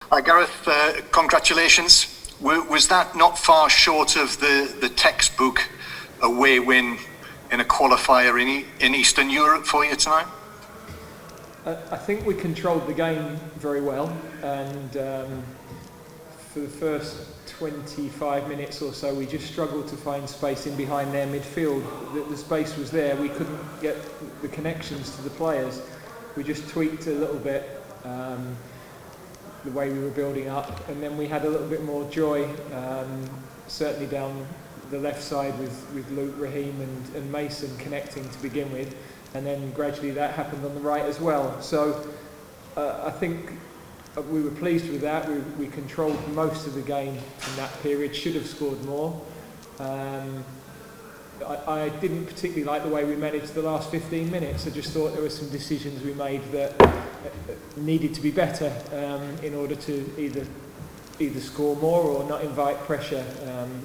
Hi Gareth, congratulations. Was that not far short of the textbook away win in a qualifier in Eastern Europe for you tonight? I think we controlled the game very well, and for the first 25 minutes or so we just struggled to find space in behind their midfield. The space was there, we couldn't get the connections to the players. We just tweaked a little bit the way we were building up, and then we had a little bit more joy, certainly down the left side with Luke, Raheem and Mason connecting to begin with, and then gradually that happened on the right as well. So I think we were pleased with that. We controlled most of the game in that period, should have scored more. I didn't particularly like the way we managed the last 15 minutes. I just thought there were some decisions we made that needed to be better in order to either score more or not invite pressure.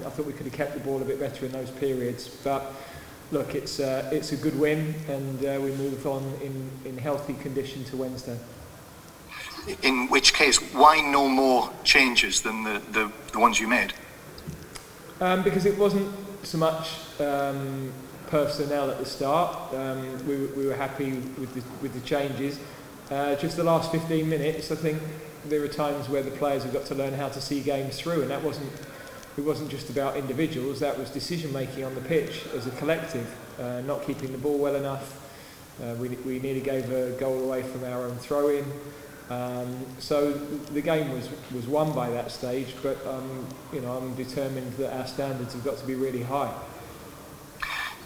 I thought we could have kept the ball a bit better in those periods. But look, it's a good win, and we move on in healthy condition to Wednesday. In which case, why no more changes than the ones you made? Because it wasn't so much personnel at the start. We were happy with the changes. Just the last 15 minutes, I think there are times where the players have got to learn how to see games through, and it wasn't just about individuals. That was decision making on the pitch as a collective, not keeping the ball well enough. We nearly gave a goal away from our own throw-in. So the game was won by that stage, but I'm determined that our standards have got to be really high.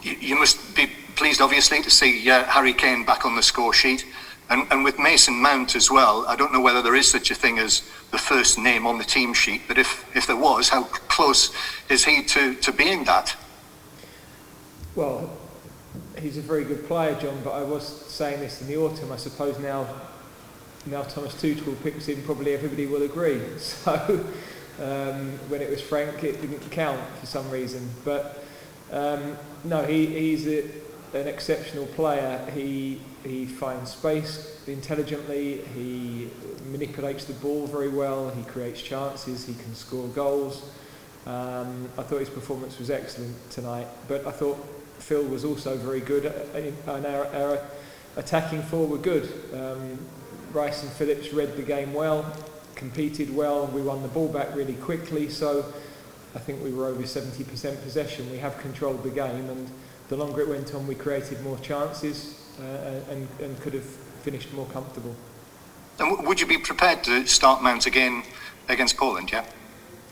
You must be pleased, obviously, to see Harry Kane back on the score sheet, and with Mason Mount as well. I don't know whether there is such a thing as the first name on the team sheet, but if there was, how close is he to being that? Well, he's a very good player, John, but I was saying this in the autumn. I suppose now Thomas Tuchel picks him, probably everybody will agree. So when it was Frank, it didn't count for some reason. But no, he's an exceptional player. He finds space intelligently. He manipulates the ball very well. He creates chances. He can score goals. I thought his performance was excellent tonight. But I thought Phil was also very good, and our attacking four were good. Rice and Phillips read the game well, competed well. We won the ball back really quickly, so I think we were over 70% possession. We have controlled the game, and the longer it went on, we created more chances and could have finished more comfortable. And would you be prepared to start Mount again against Poland? Yeah.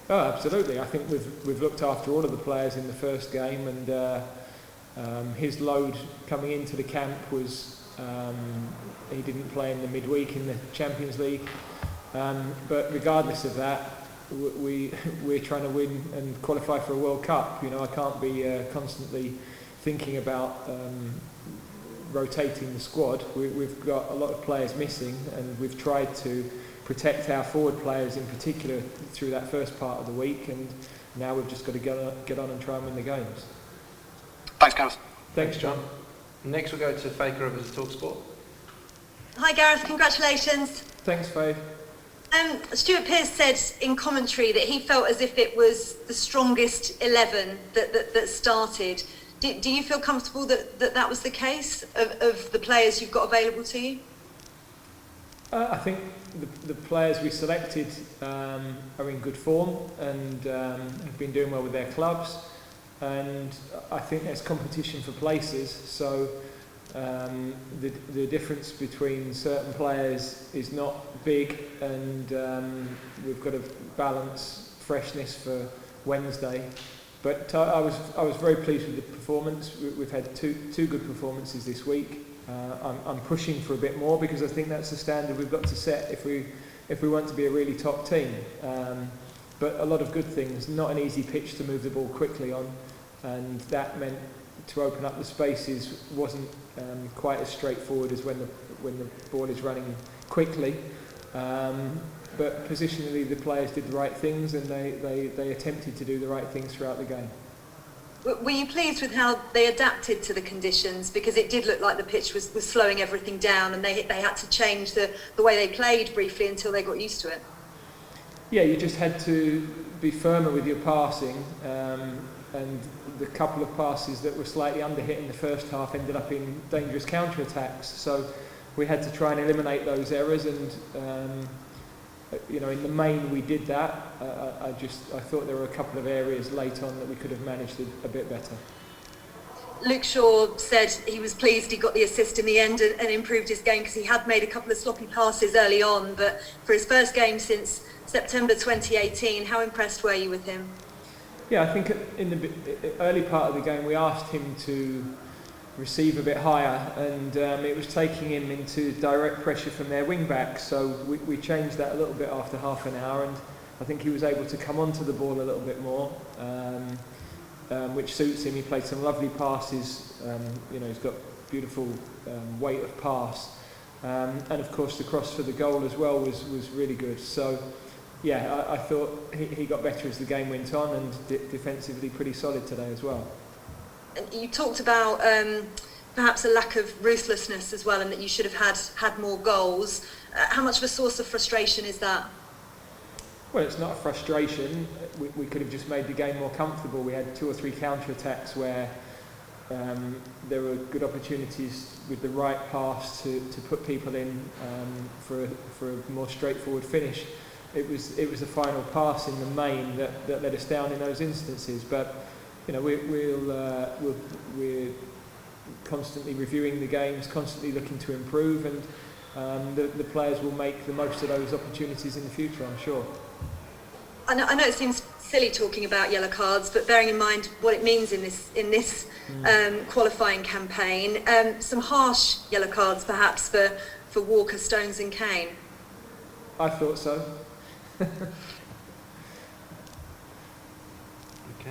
Oh, absolutely. I think we've looked after all of the players in the first game, and his load coming into the camp was. He didn't play in the midweek in the Champions League, but regardless of that, we're trying to win and qualify for a World Cup. I can't be constantly thinking about rotating the squad. We've got a lot of players missing, and we've tried to protect our forward players in particular through that first part of the week, and now we've just got to get on and try and win the games. Thanks, Gareth. Thanks, John. Next we'll go to Faye Rivers at TalkSport. Hi Gareth, congratulations. Thanks, Faye. Stuart Pearce said in commentary that he felt as if it was the strongest 11 that started. Do you feel comfortable that was the case of the players you've got available to you? I think the players we selected are in good form and have been doing well with their clubs. And I think there's competition for places, so the difference between certain players is not big, and we've got to balance freshness for Wednesday. But I was very pleased with the performance. We've had two good performances this week. I'm pushing for a bit more because I think that's the standard we've got to set if we want to be a really top team. But a lot of good things. Not an easy pitch to move the ball quickly on, and that meant to open up the spaces wasn't quite as straightforward as when the ball is running quickly. But positionally, the players did the right things, and they attempted to do the right things throughout the game. Were you pleased with how they adapted to the conditions? Because it did look like the pitch was slowing everything down, and they had to change the way they played briefly until they got used to it. Yeah, you just had to be firmer with your passing, and the couple of passes that were slightly underhit in the first half ended up in dangerous counter-attacks. So we had to try and eliminate those errors, and in the main we did that. I thought there were a couple of areas late on that we could have managed a bit better. Luke Shaw said he was pleased he got the assist in the end and improved his game because he had made a couple of sloppy passes early on, but for his first game since September 2018, how impressed were you with him? Yeah, I think in the early part of the game we asked him to receive a bit higher, and it was taking him into direct pressure from their wing backs, so we changed that a little bit after half an hour, and I think he was able to come onto the ball a little bit more, which suits him. He played some lovely passes, he's got beautiful weight of pass, and of course the cross for the goal as well was really good. So yeah, I thought he got better as the game went on, and defensively pretty solid today as well. You talked about perhaps a lack of ruthlessness as well, and that you should have had more goals. How much of a source of frustration is that? Well, it's not a frustration. We could have just made the game more comfortable. We had 2 or 3 counter-attacks where there were good opportunities with the right pass to put people in for a more straightforward finish. It was the final pass in the main that let us down in those instances. But we're constantly reviewing the games, constantly looking to improve, and the players will make the most of those opportunities in the future, I'm sure. I know it seems silly talking about yellow cards, but bearing in mind what it means in this qualifying campaign, some harsh yellow cards perhaps for Walker, Stones and Kane. I thought so.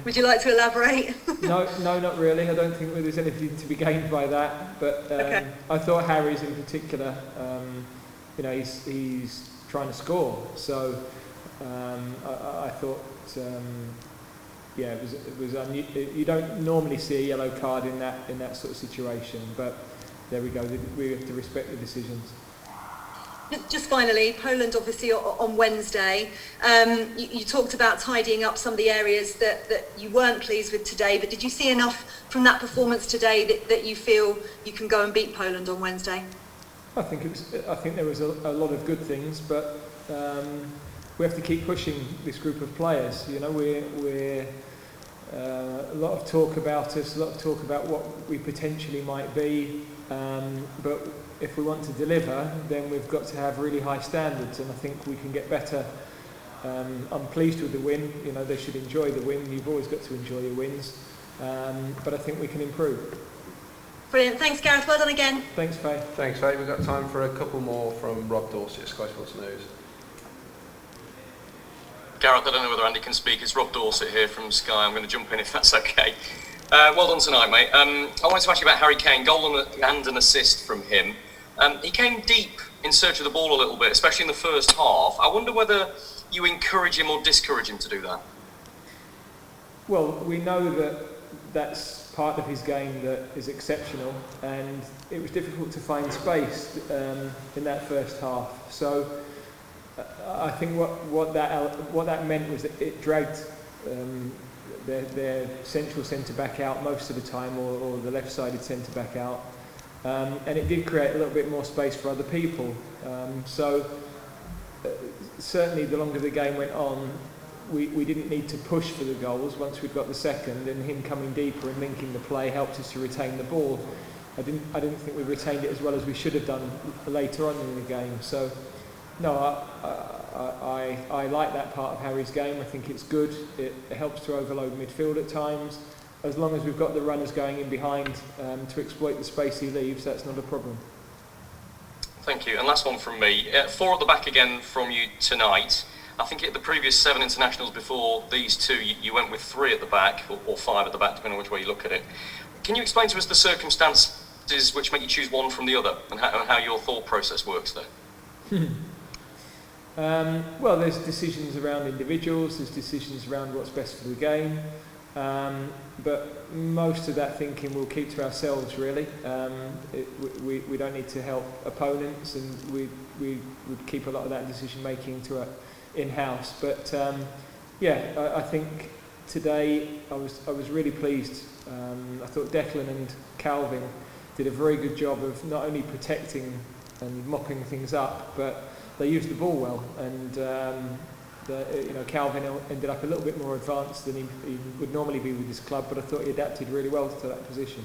Would you like to elaborate? No, not really. I don't think there's anything to be gained by that. But okay. I thought Harry's in particular, he's trying to score. So I thought, it was you don't normally see a yellow card in that sort of situation. But there we go. We have to respect the decisions. Just finally, Poland obviously on Wednesday. You talked about tidying up some of the areas that you weren't pleased with today, but did you see enough from that performance today that you feel you can go and beat Poland on Wednesday? I think there was a lot of good things, but we have to keep pushing this group of players. We're a lot of talk about us, a lot of talk about what we potentially might be, but if we want to deliver, then we've got to have really high standards, and I think we can get better. I'm pleased with the win. They should enjoy the win. You've always got to enjoy your wins, but I think we can improve. Brilliant. Thanks, Gareth. Well done again. Thanks, Faye. Thanks, Faye. We've got time for a couple more from Rob Dorsett at Sky Sports News. Gareth, I don't know whether Andy can speak. It's Rob Dorsett here from Sky. I'm going to jump in if that's okay. Well done tonight, mate. I wanted to ask you about Harry Kane. Goal and an assist from him. He came deep in search of the ball a little bit, especially in the first half. I wonder whether you encourage him or discourage him to do that. Well, we know that that's part of his game that is exceptional, and it was difficult to find space in that first half. So I think what that meant was that it dragged their central centre-back out most of the time, or the left-sided centre-back out. And it did create a little bit more space for other people. Certainly the longer the game went on, we didn't need to push for the goals once we'd got the second, and him coming deeper and linking the play helped us to retain the ball. I didn't think we retained it as well as we should have done later on in the game. So no, I like that part of Harry's game. I think it's good. It helps to overload midfield at times. As long as we've got the runners going in behind to exploit the space he leaves, that's not a problem. Thank you. And last one from me. 4 at the back again from you tonight. I think at the previous 7 internationals before these 2, you went with 3 at the back, or 5 at the back, depending on which way you look at it. Can you explain to us the circumstances which make you choose one from the other, and how your thought process works there? Well, there's decisions around individuals, there's decisions around what's best for the game, but most of that thinking we'll keep to ourselves, really. We don't need to help opponents, and we would keep a lot of that decision making in-house. But I think today I was really pleased. I thought Declan and Calvin did a very good job of not only protecting and mopping things up, but they used the ball well. And Calvin ended up a little bit more advanced than he would normally be with his club, but I thought he adapted really well to that position.